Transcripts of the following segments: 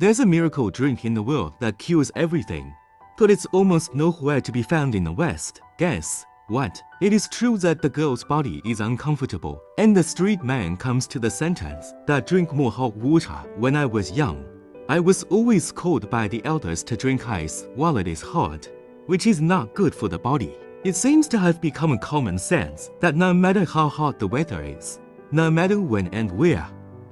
There's a miracle drink in the world that cures everything, but it's almost nowhere to be found in the West. Guess what? It is true that the girl's body is uncomfortable, and the street man comes to the sentence that drink more hot water. When I was young, I was always called by the elders to drink ice while it is hot, which is not good for the body. It seems to have become a common sense that no matter how hot the weather is, no matter when and where,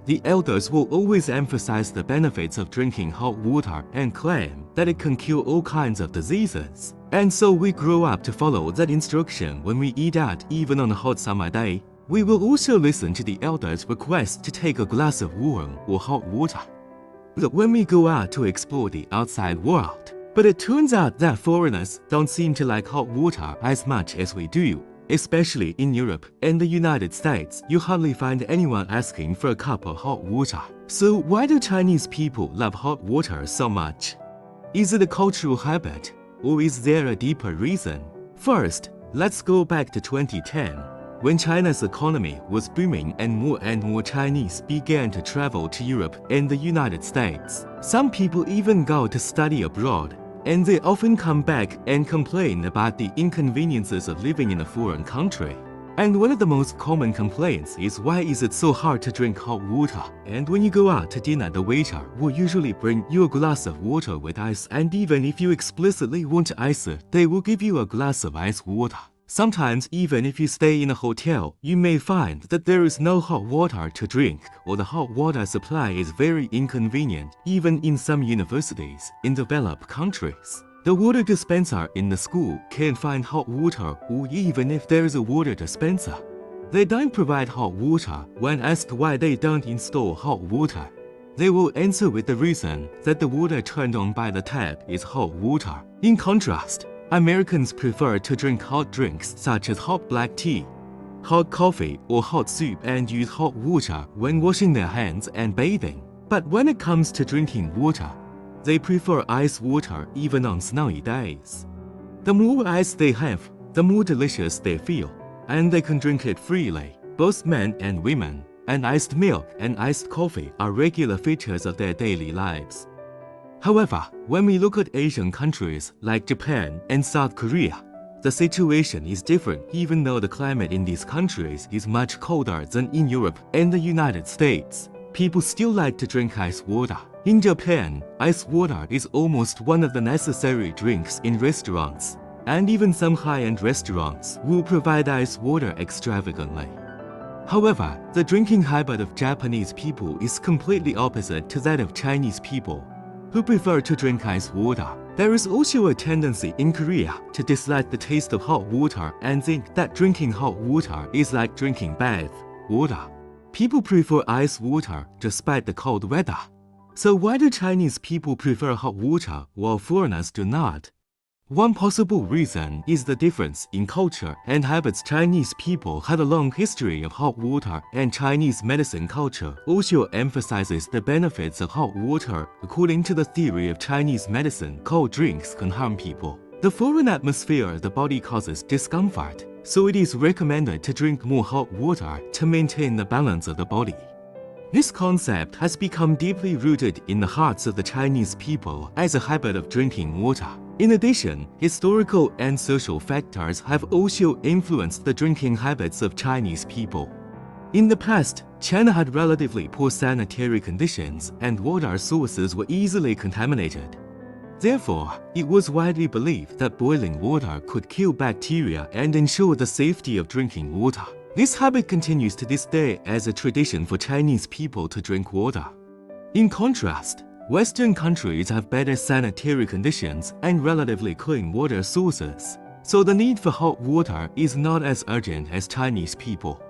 the elders will always emphasize the benefits of drinking hot water and claim that it can cure all kinds of diseases. And so we grow up to follow that instruction when we eat out even on a hot summer day. We will also listen to the elders' request to take a glass of warm or hot water when we go out to explore the outside world. But it turns out that foreigners don't seem to like hot water as much as we do. Especially in Europe and the United States, you hardly find anyone asking for a cup of hot water. So why do Chinese people love hot water so much? Is it a cultural habit, or is there a deeper reason? First, let's go back to 2010, when China's economy was booming and more Chinese began to travel to Europe and the United States. Some people even go to study abroad, and they often come back and complain about the inconveniences of living in a foreign country. And one of the most common complaints is, why is it so hard to drink hot water? And when you go out to dinner, the waiter will usually bring you a glass of water with ice, and even if you explicitly want ice, they will give you a glass of ice water. Sometimes even if you stay in a hotel, you may find that there is no hot water to drink, or the hot water supply is very inconvenient, even in some universities in developed countries. The water dispenser in the school can't find hot water, or even if there is a water dispenser, they don't provide hot water. When asked why they don't install hot water, they will answer with the reason that the water turned on by the tap is hot water. In contrast, Americans prefer to drink hot drinks such as hot black tea, hot coffee, or hot soup, and use hot water when washing their hands and bathing. But when it comes to drinking water, they prefer ice water even on snowy days. The more ice they have, the more delicious they feel, and they can drink it freely. Both men and women, and iced milk and iced coffee are regular features of their daily lives. However, when we look at Asian countries like Japan and South Korea, the situation is different. Even though the climate in these countries is much colder than in Europe and the United States, people still like to drink ice water. In Japan, ice water is almost one of the necessary drinks in restaurants, and even some high-end restaurants will provide ice water extravagantly. However, the drinking habit of Japanese people is completely opposite to that of Chinese people, who prefer to drink ice water. There is also a tendency in Korea to dislike the taste of hot water and think that drinking hot water is like drinking bath water. People prefer ice water despite the cold weather. So why do Chinese people prefer hot water while foreigners do not? One possible reason is the difference in culture and habits. Chinese people had a long history of hot water, and Chinese medicine culture also emphasizes the benefits of hot water. According to the theory of Chinese medicine, cold drinks can harm people. The foreign atmosphere the body causes discomfort, so it is recommended to drink more hot water to maintain the balance of the body. This concept has become deeply rooted in the hearts of the Chinese people as a habit of drinking water. In addition, historical and social factors have also influenced the drinking habits of Chinese people. In the past, China had relatively poor sanitary conditions, and water sources were easily contaminated. Therefore, it was widely believed that boiling water could kill bacteria and ensure the safety of drinking water. This habit continues to this day as a tradition for Chinese people to drink water. In contrast, Western countries have better sanitary conditions and relatively clean water sources, so the need for hot water is not as urgent as Chinese people.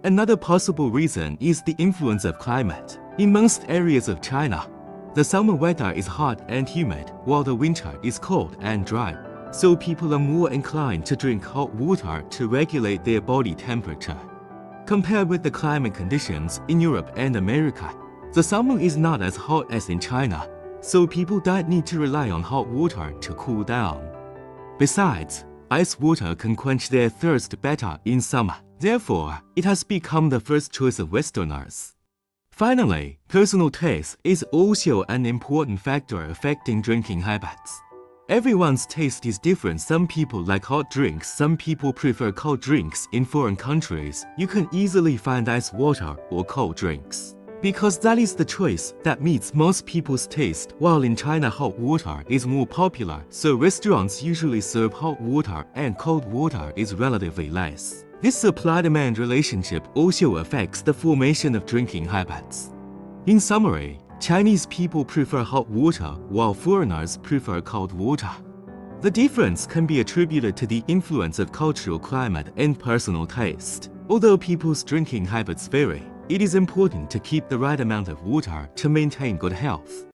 Another possible reason is the influence of climate. In most areas of China, the summer weather is hot and humid, while the winter is cold and dry, so people are more inclined to drink hot water to regulate their body temperature. Compared with the climate conditions in Europe and America, the summer is not as hot as in China, so people don't need to rely on hot water to cool down. Besides, ice water can quench their thirst better in summer. Therefore, it has become the first choice of Westerners. Finally, personal taste is also an important factor affecting drinking habits. Everyone's taste is different. Some people like hot drinks, some people prefer cold drinks. In foreign countries, you can easily find ice water or cold drinks, because that is the choice that meets most people's taste. While in China, hot water is more popular, so restaurants usually serve hot water and cold water is relatively less. This supply-demand relationship also affects the formation of drinking habits. In summary, Chinese people prefer hot water while foreigners prefer cold water. The difference can be attributed to the influence of cultural climate and personal taste. Although people's drinking habits vary, it is important to keep the right amount of water to maintain good health.